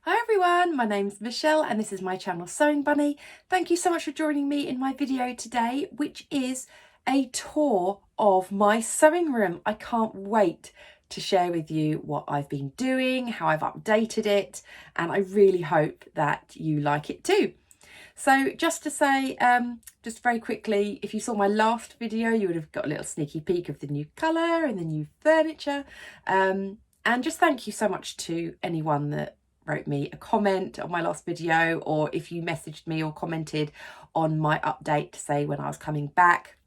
Hi everyone, my name's Michelle and this is my channel Sewing Bunny. Thank you so much for joining me in my video today, which is a tour of my sewing room. I can't wait to share with you what I've been doing, how I've updated it, and I really hope that you like it too. So just to say, just very quickly, if you saw my last video, you would have got a little sneaky peek of the new colour and the new furniture. And just thank you so much to anyone that wrote me a comment on my last video, or if you messaged me or commented on my update to say when I was coming back.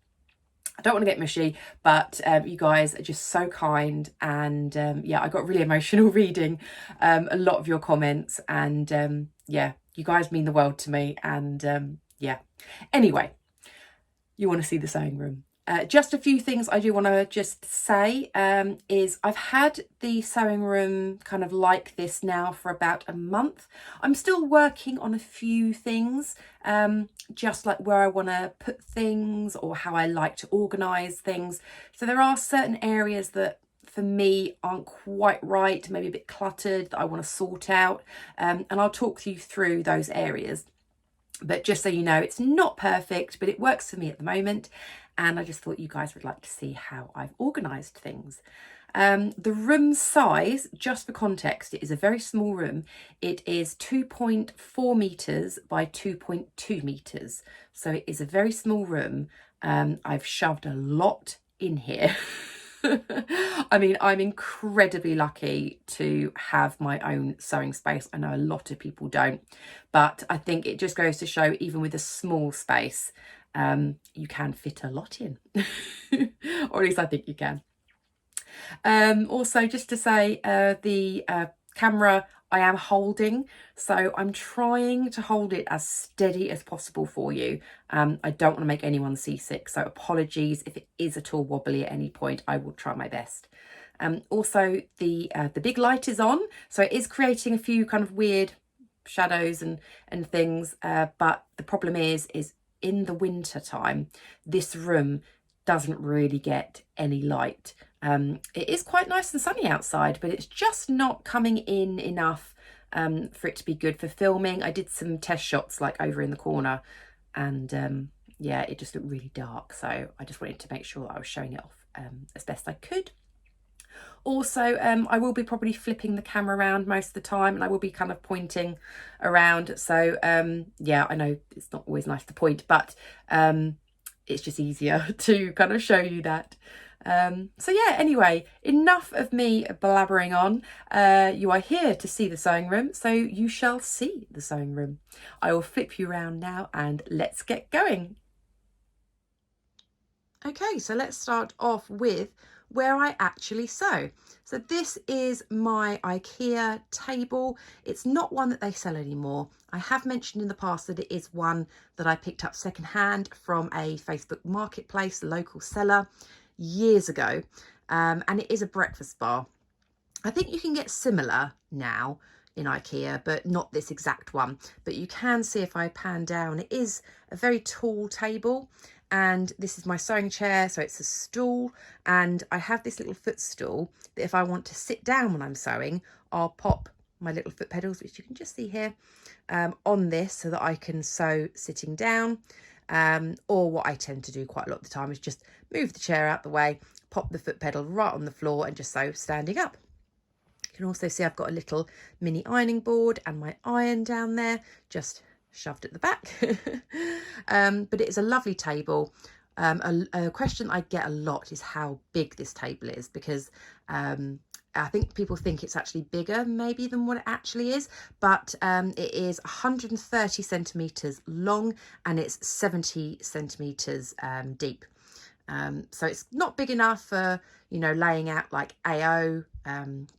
I don't want to get mushy, but you guys are just so kind, and yeah, I got really emotional reading a lot of your comments, and yeah, you guys mean the world to me, and yeah. Anyway, you want to see the sewing room. Just a few things I do want to just say is I've had the sewing room kind of like this now for about a month. I'm still working on a few things, just like where I want to put things or how I like to organise things. So there are certain areas that for me aren't quite right, maybe a bit cluttered, that I want to sort out, and I'll talk you through those areas. But just so you know, it's not perfect, but it works for me at the moment. And I just thought you guys would like to see how I've organised things. The room size, just for context, it is a very small room. It is 2.4 metres by 2.2 metres. So it is a very small room. I've shoved a lot in here. I mean, I'm incredibly lucky to have my own sewing space. I know a lot of people don't, but I think it just goes to show, even with a small space, you can fit a lot in, or at least I think you can. Also, just to say, the camera I am holding, so I'm trying to hold it as steady as possible for you. I don't want to make anyone seasick, so apologies if it is at all wobbly at any point. I will try my best. Also, the big light is on, so it is creating a few kind of weird shadows and things, but the problem is in the winter time, this room doesn't really get any light. It is quite nice and sunny outside, but it's just not coming in enough for it to be good for filming. I did some test shots like over in the corner, and yeah, it just looked really dark. So I just wanted to make sure that I was showing it off as best I could. Also, I will be probably flipping the camera around most of the time, and I will be kind of pointing around. So yeah, I know it's not always nice to point, but it's just easier to kind of show you that. So yeah, anyway, enough of me blabbering on. You are here to see the sewing room, so you shall see the sewing room. I will flip you around now and let's get going. Okay, so let's start off with where I actually sew. So this is my IKEA table. It's not one that they sell anymore. I have mentioned in the past that it is one that I picked up secondhand from a Facebook marketplace, local seller, years ago. And it is a breakfast bar. I think you can get similar now in IKEA, but not this exact one. But you can see if I pan down, it is a very tall table. And this is my sewing chair, so it's a stool, and I have this little footstool that if I want to sit down when I'm sewing, I'll pop my little foot pedals, which you can just see here, on this so that I can sew sitting down. Or what I tend to do quite a lot of the time is just move the chair out the way, pop the foot pedal right on the floor and just sew standing up. You can also see I've got a little mini ironing board and my iron down there, just shoved at the back. But it is a lovely table. A question I get a lot is how big this table is, because I think people think it's actually bigger maybe than what it actually is, but it is 130 centimetres long and it's 70 centimetres deep. So it's not big enough for, you know, laying out like AO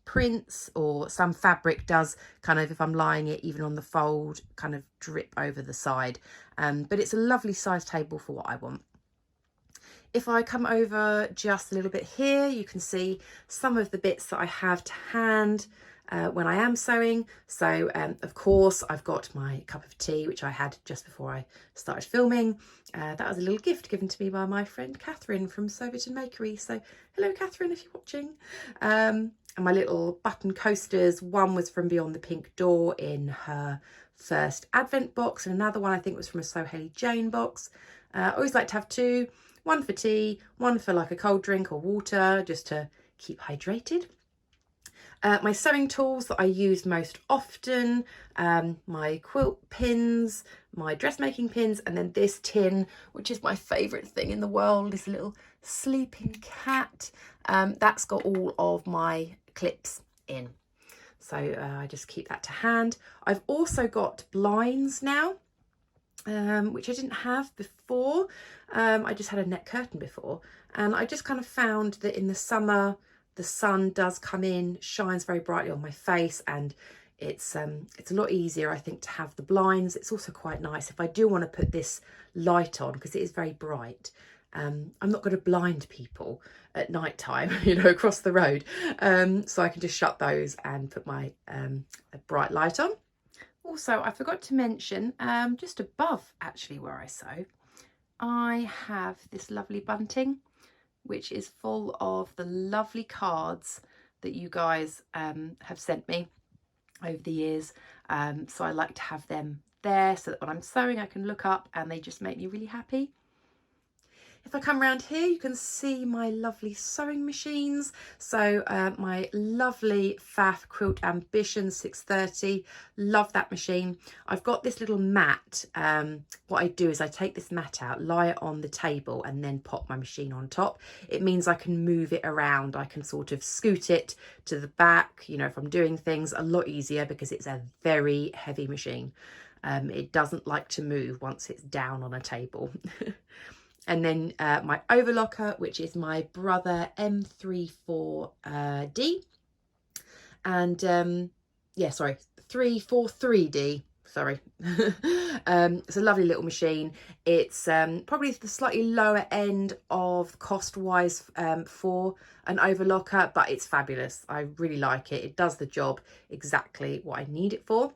prints, or some fabric does kind of, if I'm lying it even on the fold, kind of drip over the side. But it's a lovely size table for what I want. If I come over just a little bit here, you can see some of the bits that I have to hand when I am sewing. So of course I've got my cup of tea, which I had just before I started filming. That was a little gift given to me by my friend Catherine from Soberton Makery. So hello Catherine, if you're watching. my little button coasters. One was from Beyond the Pink Door in her first Advent box, and another one I think was from a So Haley Jane box. I always like to have two, one for tea, one for like a cold drink or water, just to keep hydrated. My sewing tools that I use most often, my quilt pins, my dressmaking pins, and then this tin, which is my favourite thing in the world, this little sleeping cat. That's got all of my clips in. So I just keep that to hand. I've also got blinds now, which I didn't have before. I just had a net curtain before, and I just kind of found that in the summer the sun does come in, shines very brightly on my face, and it's a lot easier, I think, to have the blinds. It's also quite nice if I do want to put this light on, because it is very bright. I'm not going to blind people at night time, you know, across the road, so I can just shut those and put my bright light on. Also, I forgot to mention, just above actually where I sew, I have this lovely bunting, which is full of the lovely cards that you guys have sent me over the years. So I like to have them there so that when I'm sewing I can look up and they just make me really happy. If I come around here, you can see my lovely sewing machines. So my lovely Pfaff Quilt Ambition 630, love that machine. I've got this little mat. What I do is I take this mat out, lie it on the table, and then pop my machine on top. It means I can move it around. I can sort of scoot it to the back, you know, if I'm doing things, a lot easier, because it's a very heavy machine. It doesn't like to move once it's down on a table. And then my overlocker, which is my Brother M34D. And yeah, sorry, 343D. Sorry. It's a lovely little machine. It's probably the slightly lower end of cost-wise for an overlocker, but it's fabulous. I really like it. It does the job exactly what I need it for.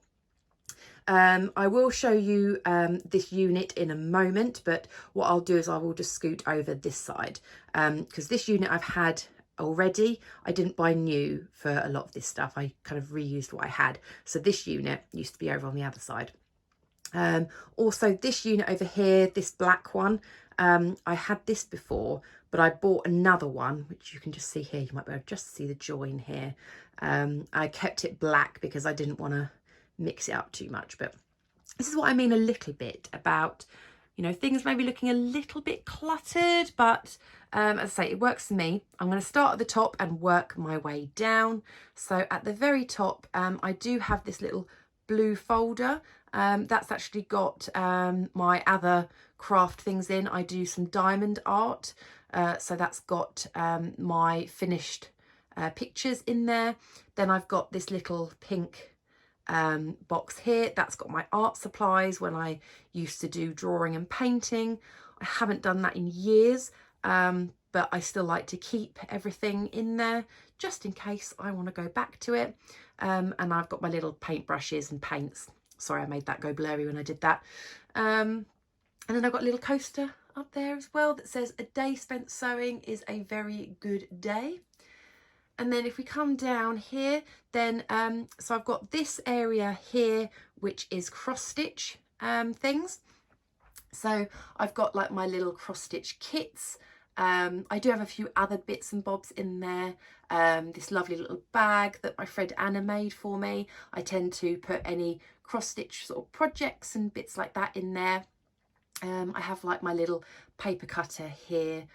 I will show you this unit in a moment, but what I'll do is I will just scoot over this side, because this unit I've had already. I didn't buy new for a lot of this stuff. I kind of reused what I had. So this unit used to be over on the other side. Also this unit over here, this black one, I had this before, but I bought another one, which you can just see here. You might be able to just see the join here. I kept it black because I didn't want to mix it up too much. But this is what I mean a little bit about, you know, things maybe looking a little bit cluttered, but as I say, it works for me. I'm going to start at the top and work my way down. So at the very top, I do have this little blue folder. That's actually got my other craft things in. I do some diamond art, so that's got my finished pictures in there. Then I've got this little pink box here. That's got my art supplies when I used to do drawing and painting. I haven't done that in years, but I still like to keep everything in there just in case I want to go back to it. And I've got my little paintbrushes and paints. Sorry, I made that go blurry when I did that. And then I've got a little coaster up there as well that says, "A day spent sewing is a very good day." And then if we come down here, then so I've got this area here, which is cross stitch things. So I've got like my little cross stitch kits. I do have a few other bits and bobs in there. This lovely little bag that my friend Anna made for me. I tend to put any cross stitch sort of projects and bits like that in there. I have like my little paper cutter here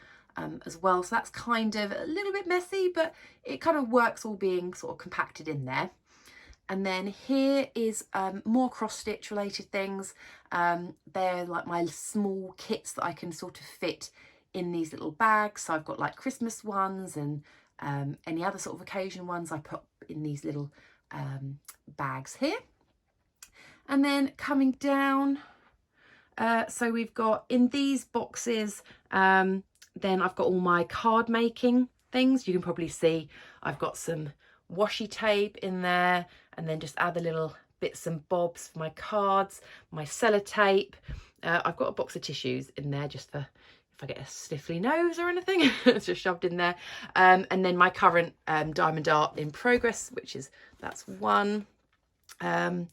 as well, so that's kind of a little bit messy, but it kind of works all being sort of compacted in there. And then here is more cross stitch related things. They're like my small kits that I can sort of fit in these little bags. So I've got like Christmas ones and any other sort of occasion ones I put in these little bags here. And then coming down, so we've got in these boxes, then I've got all my card making things. You can probably see I've got some washi tape in there, and then just other little bits and bobs for my cards, my sellotape. I've got a box of tissues in there just for if if I get a sniffly nose or anything. It's just shoved in there. And then my current diamond art in progress, which is, that's one. And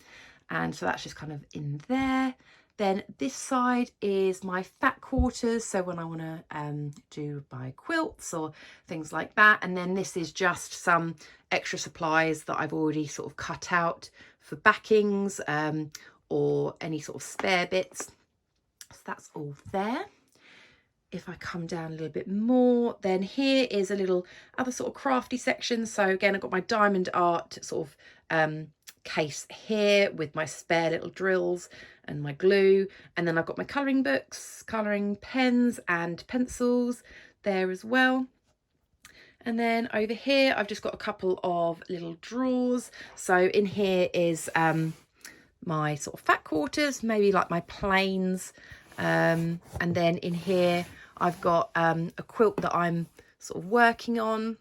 so that's just kind of in there. Then this side is my fat quarters, so when I want to do my quilts or things like that. And then this is just some extra supplies that I've already sort of cut out for backings or any sort of spare bits. So that's all there. If I come down a little bit more, then here is a little other sort of crafty section. So again, I've got my diamond art sort of case here with my spare little drills and my glue, and then I've got my colouring books, colouring pens and pencils there as well. And then over here I've just got a couple of little drawers. So in here is my sort of fat quarters, maybe like my planes, and then in here I've got a quilt that I'm sort of working on.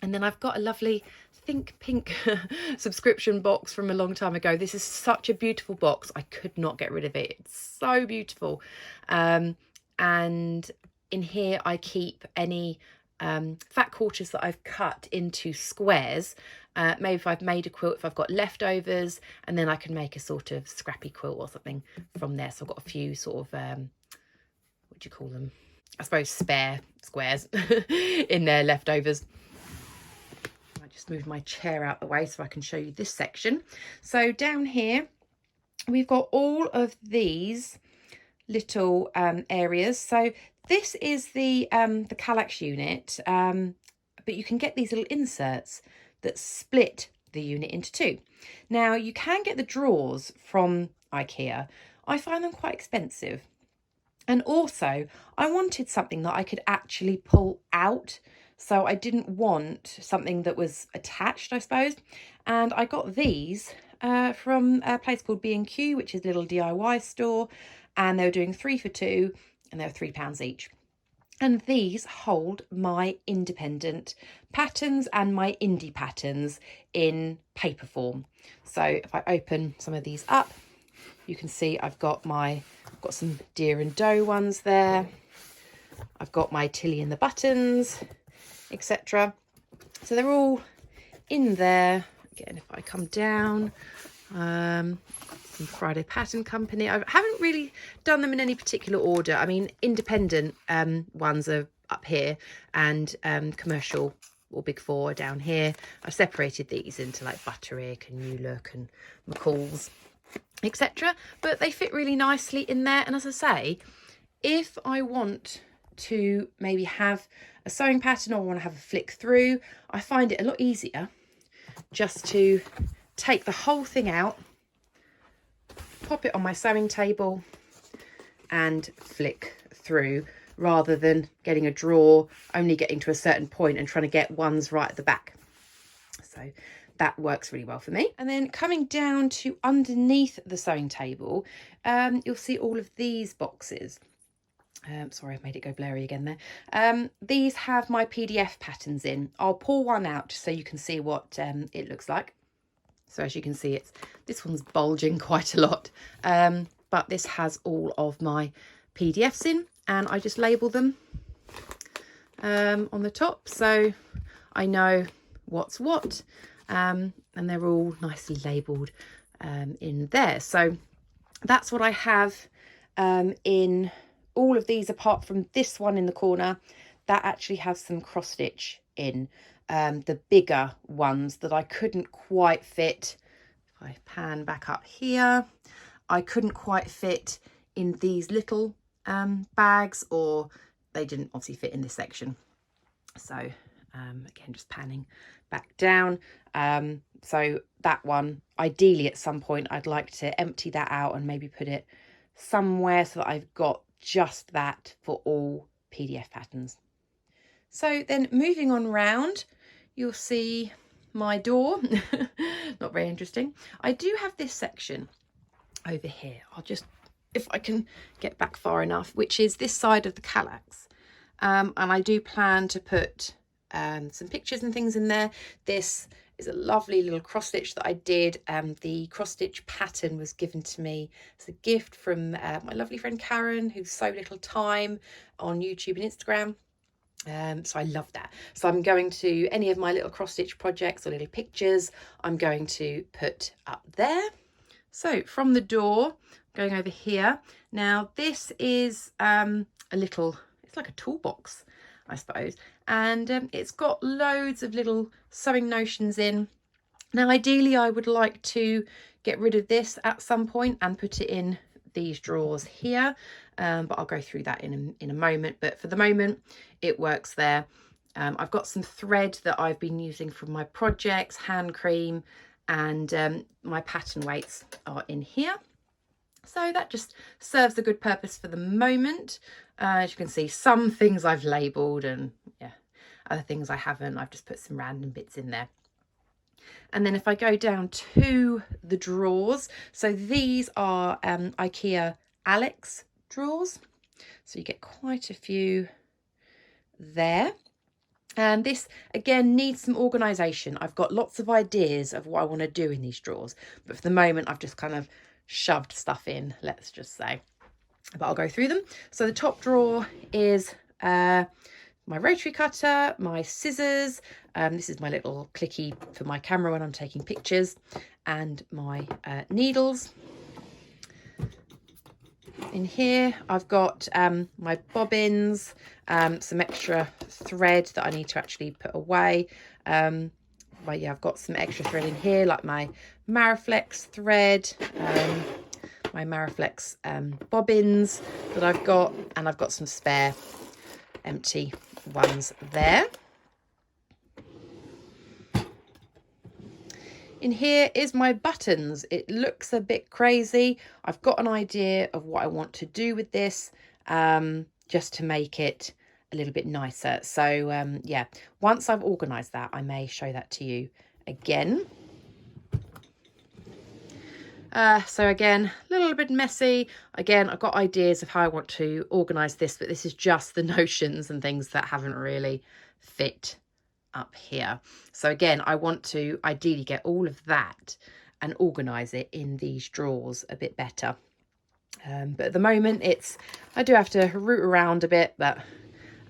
And then I've got a lovely Think Pink subscription box from a long time ago. This is such a beautiful box. I could not get rid of it. It's so beautiful. And in here I keep any fat quarters that I've cut into squares. Maybe if I've made a quilt, if I've got leftovers, and then I can make a sort of scrappy quilt or something from there. So I've got a few sort of, what do you call them? I suppose spare squares in there, leftovers. Just move my chair out the way so I can show you this section. So down here we've got all of these little areas. So this is the Kallax unit, but you can get these little inserts that split the unit into two. Now you can get the drawers from IKEA. I find them quite expensive, and also I wanted something that I could actually pull out. So I didn't want something that was attached, I suppose. And I got these from a place called B&Q, which is a little DIY store. And they were doing 3 for 2 and they were £3 each. And these hold my independent patterns and my indie patterns in paper form. So if I open some of these up, you can see I've got some Deer and Doe ones there. I've got my Tilly and the Buttons, etc. So they're all in there. Again, if I come down, some Friday Pattern Company. I haven't really done them in any particular order. I mean, independent ones are up here, and commercial or Big Four are down here. I've separated these into like Butterick and New Look and McCall's, etc. But they fit really nicely in there. And as I say, if I want to maybe have a sewing pattern or want to have a flick through, I find it a lot easier just to take the whole thing out, pop it on my sewing table and flick through, rather than getting a drawer, only getting to a certain point and trying to get ones right at the back. So that works really well for me. And then coming down to underneath the sewing table, you'll see all of these boxes. Sorry, I've made it go blurry again there. These have my PDF patterns in. I'll pull one out so you can see what it looks like. So as you can see, this one's bulging quite a lot, but this has all of my PDFs in, and I just label them on the top, so I know what's what, and they're all nicely labelled in there. So that's what I have in all of these, apart from this one in the corner that actually has some cross stitch in. The bigger ones that I couldn't quite fit. If I pan back up here, I couldn't quite fit in these little bags, or they didn't obviously fit in this section. So again, just panning back down. So that one, ideally at some point I'd like to empty that out and maybe put it somewhere so that I've got just that for all PDF patterns. So then moving on round, you'll see my door. Not very interesting. I do have this section over here. I'll just, if I can get back far enough, which is this side of the Kallax. And I do plan to put some pictures and things in there. This is a lovely little cross stitch that I did. The cross stitch pattern was given to me as a gift from my lovely friend Karen, who's So Little Time on YouTube and Instagram. So I love that. So I'm going to, any of my little cross stitch projects or little pictures, I'm going to put up there. So from the door, going over here. Now this is a little, it's like a toolbox, I suppose. And it's got loads of little sewing notions in. Now ideally I would like to get rid of this at some point and put it in these drawers here, but I'll go through that in a moment. But for the moment it works there. I've got some thread that I've been using from my projects, hand cream, and my pattern weights are in here. So that just serves a good purpose for the moment. As you can see, some things I've labelled, and yeah, other things I haven't. I've just put some random bits in there. And then if I go down to the drawers, so these are IKEA Alex drawers. So you get quite a few there. And this, again, needs some organisation. I've got lots of ideas of what I want to do in these drawers. But for the moment, I've just kind of shoved stuff in, let's just say. But I'll go through them. So the top drawer is my rotary cutter, my scissors. This is my little clicky for my camera when I'm taking pictures, and my needles. In here I've got my bobbins, some extra thread that I need to actually put away. But yeah, I've got some extra thread in here, like my Mariflex thread, my Mariflex bobbins that I've got, and I've got some spare empty ones there. In here is my buttons. It looks a bit crazy. I've got an idea of what I want to do with this, just to make it a little bit nicer. So yeah, once I've organised that, I may show that to you again. So again, a little bit messy. Again, I've got ideas of how I want to organise this, but this is just the notions and things that haven't really fit up here. So again, I want to ideally get all of that and organise it in these drawers a bit better. But at the moment, I do have to root around a bit, but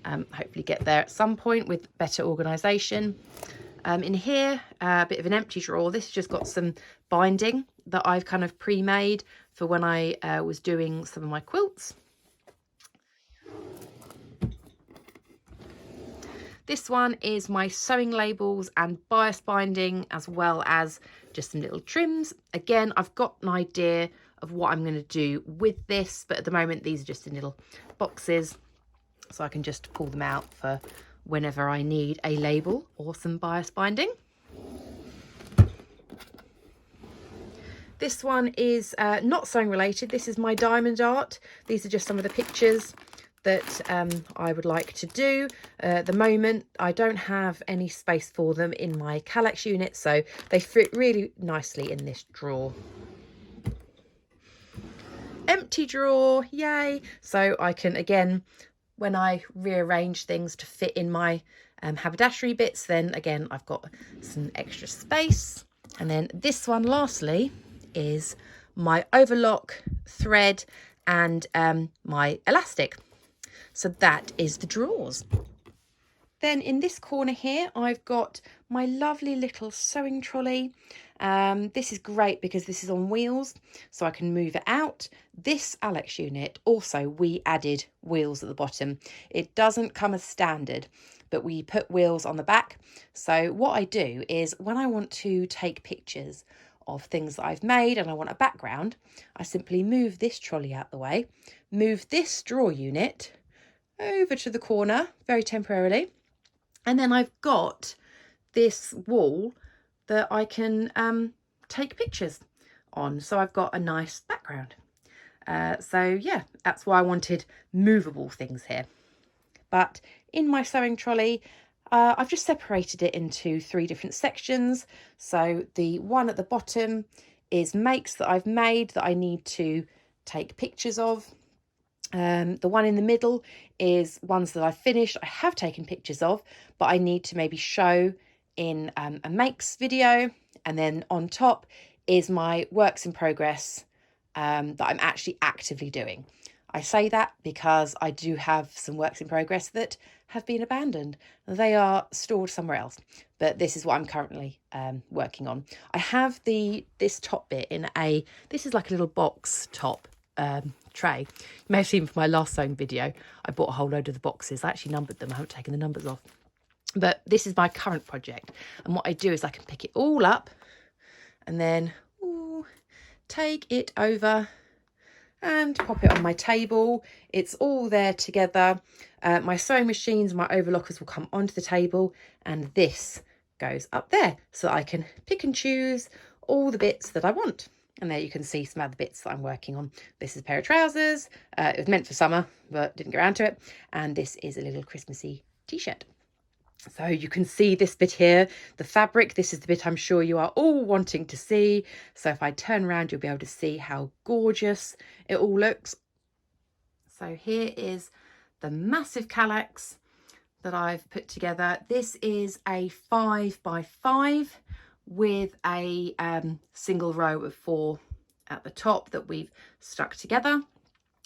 hopefully get there at some point with better organisation. In here, a bit of an empty drawer. This has just got some binding that I've kind of pre-made for when I was doing some of my quilts. This one is my sewing labels and bias binding, as well as just some little trims. Again, I've got an idea of what I'm going to do with this, but at the moment these are just in little boxes, so I can just pull them out for whenever I need a label or some bias binding. This one is not sewing related. This is my diamond art. These are just some of the pictures that I would like to do. At the moment, I don't have any space for them in my Kallax unit, so they fit really nicely in this drawer. Empty drawer, yay! So I can, again, when I rearrange things to fit in my haberdashery bits, then again, I've got some extra space. And then this one, lastly, is my overlock thread and my elastic. So that is the drawers. Then in this corner here, I've got my lovely little sewing trolley. This is great because this is on wheels, so I can move it out. This Alex unit, also, we added wheels at the bottom. It doesn't come as standard, but we put wheels on the back. So what I do is when I want to take pictures of things that I've made and I want a background, I simply move this trolley out the way, move this drawer unit over to the corner very temporarily, and then I've got this wall that I can take pictures on, so I've got a nice background. So yeah, that's why I wanted movable things here. But in my sewing trolley, I've just separated it into 3 different sections. So the one at the bottom is makes that I've made that I need to take pictures of. The one in the middle is ones that I've finished, I have taken pictures of, but I need to maybe show in a makes video, and then on top is my works in progress that I'm actually actively doing. I say that because I do have some works in progress that have been abandoned. They are stored somewhere else, but this is what I'm currently working on. I have this top bit in this is like a little box top tray. You may have seen from my last sewing video, I bought a whole load of the boxes. I actually numbered them. I haven't taken the numbers off. But this is my current project. And what I do is I can pick it all up and then take it over and pop it on my table. It's all there together. My sewing machines, my overlockers will come onto the table, and this goes up there so that I can pick and choose all the bits that I want. And there you can see some other bits that I'm working on. This is a pair of trousers. It was meant for summer, but didn't get around to it. And this is a little Christmassy t-shirt. So you can see this bit here, the fabric. This is the bit I'm sure you are all wanting to see. So if I turn around, you'll be able to see how gorgeous it all looks. So here is the massive calyx that I've put together. This is a 5x5 with a single row of 4 at the top that we've stuck together.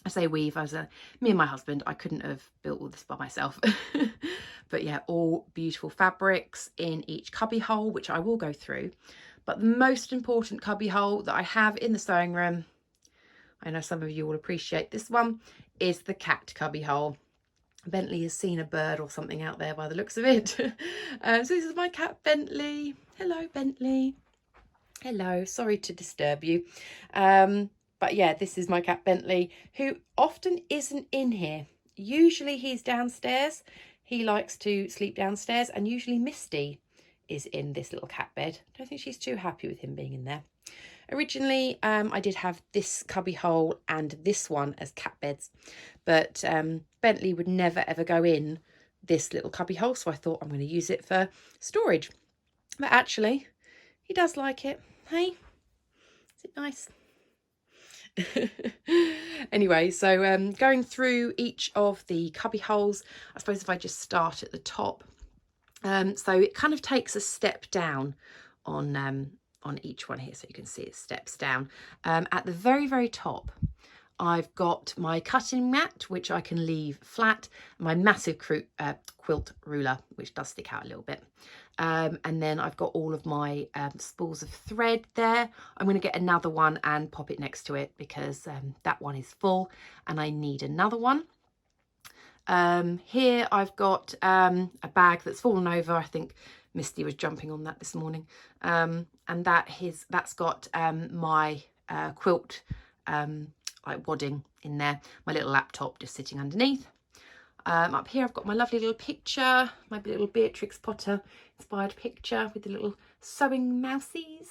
I say weave, as me and my husband. I couldn't have built all this by myself. But yeah, all beautiful fabrics in each cubby hole, which I will go through. But the most important cubby hole that I have in the sewing room, I know some of you will appreciate this one, is the cat cubby hole. Bentley has seen a bird or something out there by the looks of it. So this is my cat Bentley. Hello, Bentley. Hello, sorry to disturb you. But yeah, this is my cat Bentley, who often isn't in here. Usually he's downstairs. He likes to sleep downstairs, and usually Misty is in this little cat bed. I don't think she's too happy with him being in there. Originally, I did have this cubby hole and this one as cat beds, but Bentley would never ever go in this little cubby hole, so I thought I'm going to use it for storage. But actually, he does like it. Hey, is it nice? Anyway, so going through each of the cubby holes, I suppose if I just start at the top, so it kind of takes a step down on each one here, so you can see it steps down. At the very top, I've got my cutting mat, which I can leave flat, my massive quilt ruler, which does stick out a little bit. And then I've got all of my spools of thread there. I'm going to get another one and pop it next to it because that one is full and I need another one. Here I've got a bag that's fallen over. I think Misty was jumping on that this morning. And that's got my quilt like wadding in there, my little laptop just sitting underneath. Up here I've got my lovely little picture, my little Beatrix Potter inspired picture with the little sewing mousies.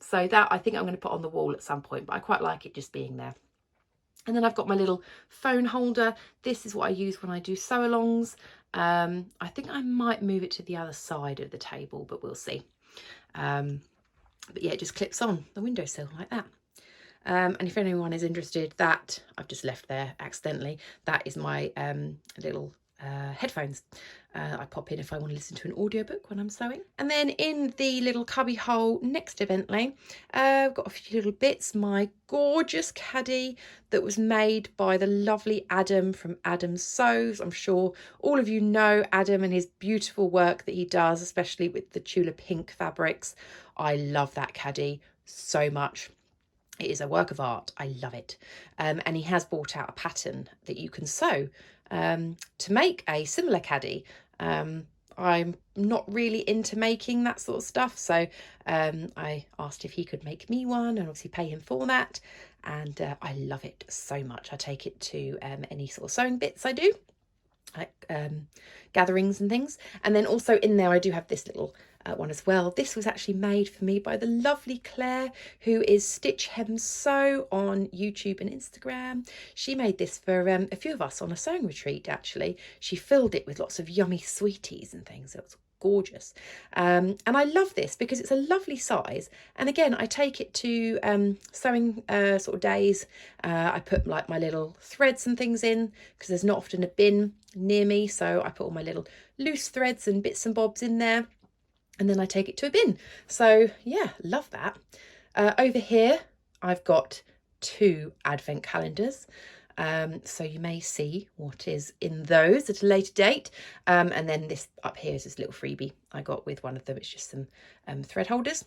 So that I think I'm going to put on the wall at some point, but I quite like it just being there. And then I've got my little phone holder. This is what I use when I do sew-alongs. I think I might move it to the other side of the table, but we'll see. But yeah, it just clips on the windowsill like that. And if anyone is interested, that I've just left there accidentally, that is my little headphones. I pop in if I want to listen to an audiobook when I'm sewing. And then in the little cubby hole next to Bentley, I've got a few little bits. My gorgeous caddy that was made by the lovely Adam from Adam Sews. I'm sure all of you know Adam and his beautiful work that he does, especially with the Tula Pink fabrics. I love that caddy so much. It is a work of art. I love it. And he has brought out a pattern that you can sew to make a similar caddy. I'm not really into making that sort of stuff, so I asked if he could make me one and obviously pay him for that. And I love it so much. I take it to any sort of sewing bits I do, like gatherings and things. And then also in there I do have this little one as well. This was actually made for me by the lovely Claire, who is Stitch Hem Sew on YouTube and Instagram. She made this for a few of us on a sewing retreat actually. She filled it with lots of yummy sweeties and things. It was gorgeous. And I love this because it's a lovely size. And again, I take it to sewing sort of days. I put like my little threads and things in because there's not often a bin near me. So I put all my little loose threads and bits and bobs in there. And then I take it to a bin. So yeah, love that. Over here, I've got 2 advent calendars. So you may see what is in those at a later date. And then this up here is this little freebie I got with one of them. It's just some thread holders.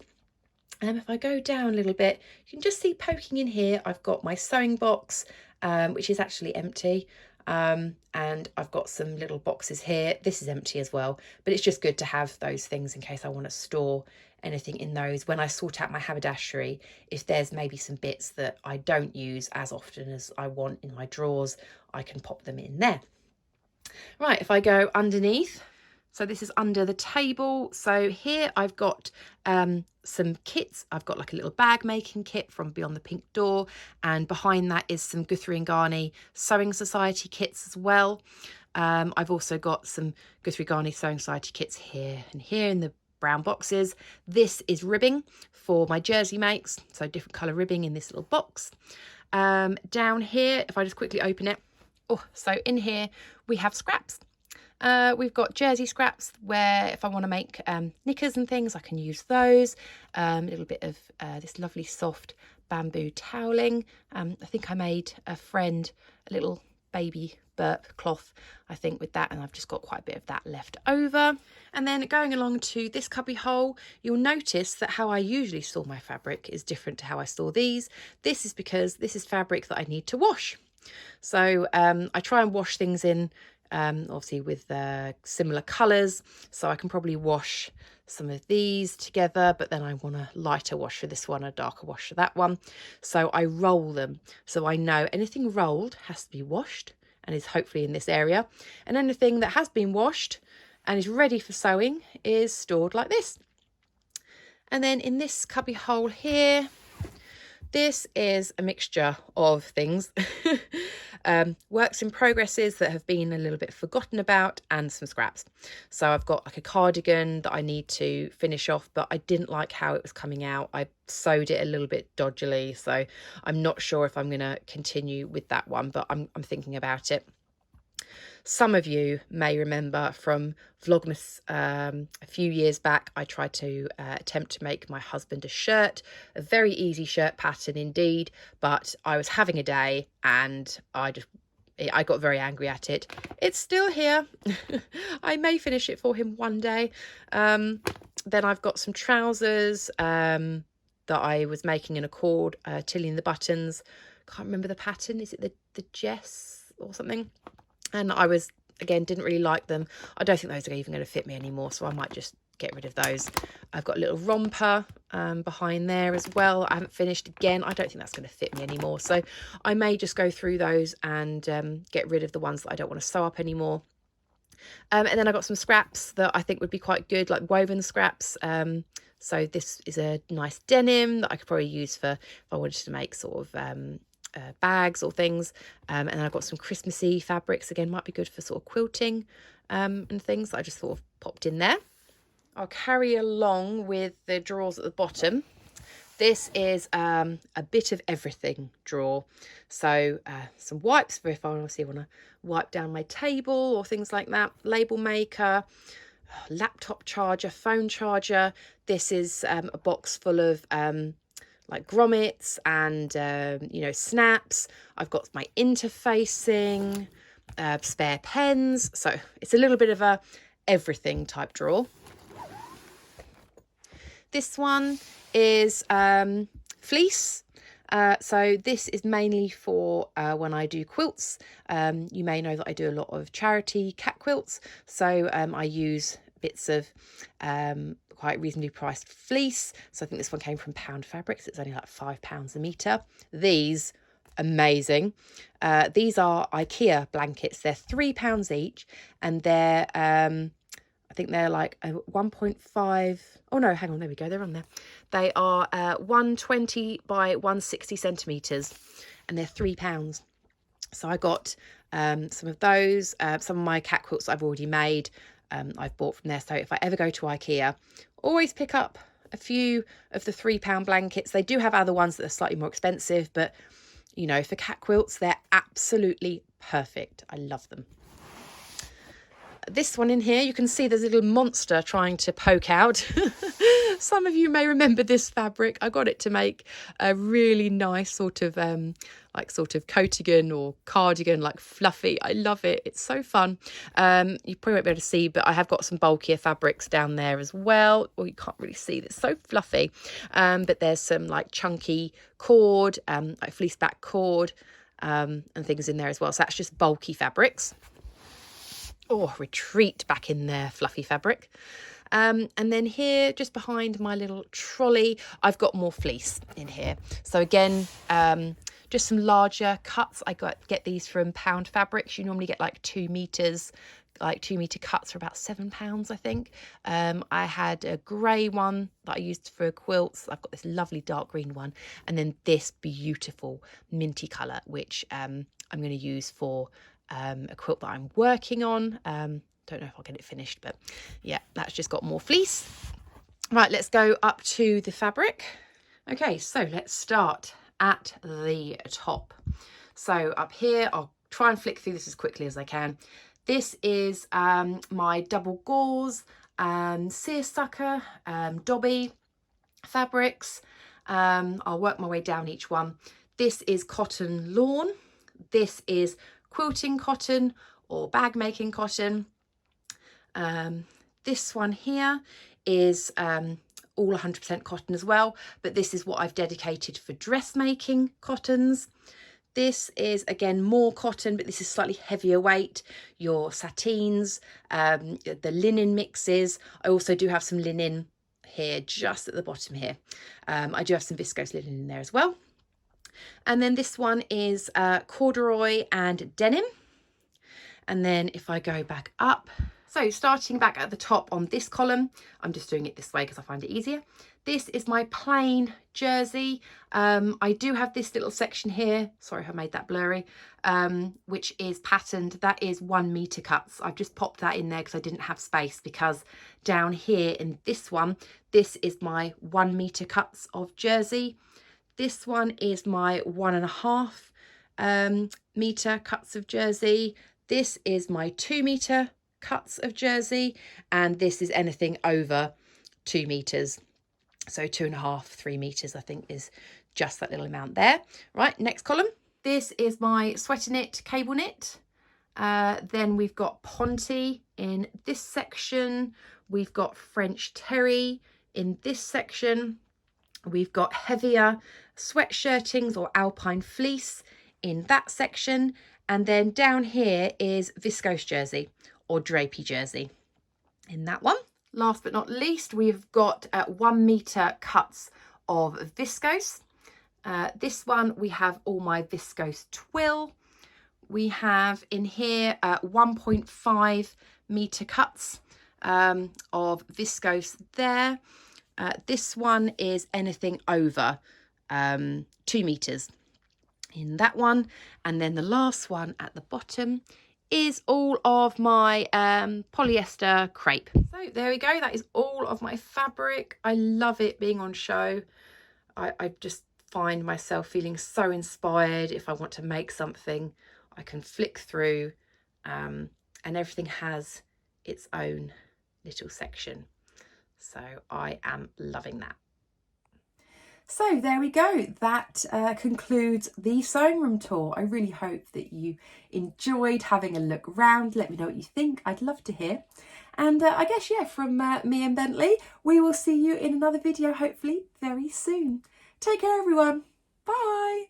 If I go down a little bit, you can just see poking in here, I've got my sewing box, which is actually empty. And I've got some little boxes here. This is empty as well, but it's just good to have those things in case I want to store anything in those when I sort out my haberdashery. If there's maybe some bits that I don't use as often as I want in my drawers, I can pop them in there. Right, if I go underneath, so this is under the table. So here I've got some kits. I've got like a little bag making kit from Beyond the Pink Door, and behind that is some Guthrie and Garney Sewing Society kits as well. I've also got some Guthrie Garney Sewing Society kits here and here in the brown boxes. This is ribbing for my jersey makes, so different colour ribbing in this little box. Down here, if I just quickly open it, so in here we have scraps. We've got jersey scraps where if I want to make knickers and things, I can use those. A little bit of this lovely soft bamboo toweling. I think I made a friend a little baby burp cloth, I think, with that, and I've just got quite a bit of that left over. And then going along to this cubby hole, you'll notice that how I usually store my fabric is different to how I store these. This is because this is fabric that I need to wash. So I try and wash things in obviously with similar colours, so I can probably wash some of these together, but then I want a lighter wash for this one, a darker wash for that one. So I roll them, so I know anything rolled has to be washed and is hopefully in this area, and anything that has been washed and is ready for sewing is stored like this. And then in this cubby hole here, this is a mixture of things. Works in progresses that have been a little bit forgotten about, and some scraps. So I've got like a cardigan that I need to finish off, but I didn't like how it was coming out. I sewed it a little bit dodgily, so I'm not sure if I'm going to continue with that one, but I'm thinking about it. Some of you may remember from Vlogmas a few years back, I tried to attempt to make my husband a shirt, a very easy shirt pattern indeed, but I was having a day and I got very angry at it. It's still here. I may finish it for him one day. Then I've got some trousers that I was making in a cord, tilling the buttons. Can't remember the pattern. Is it the Jess or something? And I didn't really like them. I don't think those are even going to fit me anymore, so I might just get rid of those. I've got a little romper behind there as well. I haven't finished again. I don't think that's going to fit me anymore, so I may just go through those and get rid of the ones that I don't want to sew up anymore. And then I got some scraps that I think would be quite good, like woven scraps. So this is a nice denim that I could probably use for if I wanted to make sort of bags or things. And then I've got some Christmassy fabrics, again, might be good for sort of quilting and things that I just sort of popped in there. I'll carry along with the drawers at the bottom. This is a bit of everything drawer. So some wipes for if I want to wipe down my table or things like that. Label maker, laptop charger, phone charger. This is a box full of like grommets and snaps. I've got my interfacing, spare pens. So it's a little bit of a everything type drawer. This one is fleece. So this is mainly for when I do quilts. You may know that I do a lot of charity cat quilts. So I use bits of quite reasonably priced fleece. So I think this one came from Pound Fabrics. It's only like £5 a metre. These, amazing. These are IKEA blankets. They're £3 each, and they're I think they're like a 1.5. Oh no, hang on, there we go. They're on there. They are 120 by 160 centimetres, and they're £3. So I got some of those. Some of my cat quilts I've already made. I've bought from there. So if I ever go to IKEA, always pick up a few of the £3 blankets. They do have other ones that are slightly more expensive, but you know, for cat quilts, they're absolutely perfect. I love them. This one in here, you can see there's a little monster trying to poke out. Some of you may remember this fabric. I got it to make a really nice sort of coatigan or cardigan, like fluffy. I love it. It's so fun. You probably won't be able to see, but I have got some bulkier fabrics down there as well. Well, you can't really see. It's so fluffy. But there's some like chunky cord, like fleece back cord, and things in there as well. So that's just bulky fabrics. Oh, retreat back in there, fluffy fabric. And then here, just behind my little trolley, I've got more fleece in here. So again, just some larger cuts. I get these from Pound Fabrics. You normally get like 2 meters, like 2 meter cuts for about £7, I think. I had a grey one that I used for quilts. I've got this lovely dark green one, and then this beautiful minty colour, which I'm going to use for a quilt that I'm working on. Don't know if I'll get it finished, but yeah, that's just got more fleece. Right, let's go up to the fabric. Okay, so let's start at the top. So up here, I'll try and flick through this as quickly as I can. This is my double gauze, seersucker, Dobby fabrics. I'll work my way down each one. This is cotton lawn. This is quilting cotton or bag making cotton. This one here is all 100% cotton as well, but this is what I've dedicated for dressmaking cottons. This is again more cotton, but this is slightly heavier weight. Your satines, the linen mixes. I also do have some linen here just at the bottom here. I do have some viscose linen in there as well. And then this one is corduroy and denim. And then if I go back up, so starting back at the top on this column, I'm just doing it this way because I find it easier. This is my plain jersey. I do have this little section here, sorry if I made that blurry, which is patterned. That is 1 meter cuts. I've just popped that in there because I didn't have space, because down here in this one, this is my 1 meter cuts of jersey. This one is my 1.5 meter cuts of jersey. This is my 2 meter cuts of jersey, and this is anything over 2 meters. So 2.5, 3 meters, I think, is just that little amount there. Right, next column. This is my sweater knit cable knit. Then we've got Ponte in this section. We've got French terry in this section. We've got heavier sweatshirtings or alpine fleece in that section. And then down here is viscose jersey or drapey jersey in that one. Last but not least, we've got 1 meter cuts of viscose. This one, we have all my viscose twill. We have in here 1.5 meter cuts of viscose there. This one is anything over 2 meters in that one. And then the last one at the bottom is all of my polyester crepe. So there we go, that is all of my fabric. I love it being on show. I just find myself feeling so inspired. If I want to make something, I can flick through and everything has its own little section. So I am loving that. So there we go, that concludes the sewing room tour. I really hope that you enjoyed having a look around. Let me know what you think, I'd love to hear. And I guess, yeah, from me and Bentley, we will see you in another video hopefully very soon. Take care everyone, bye.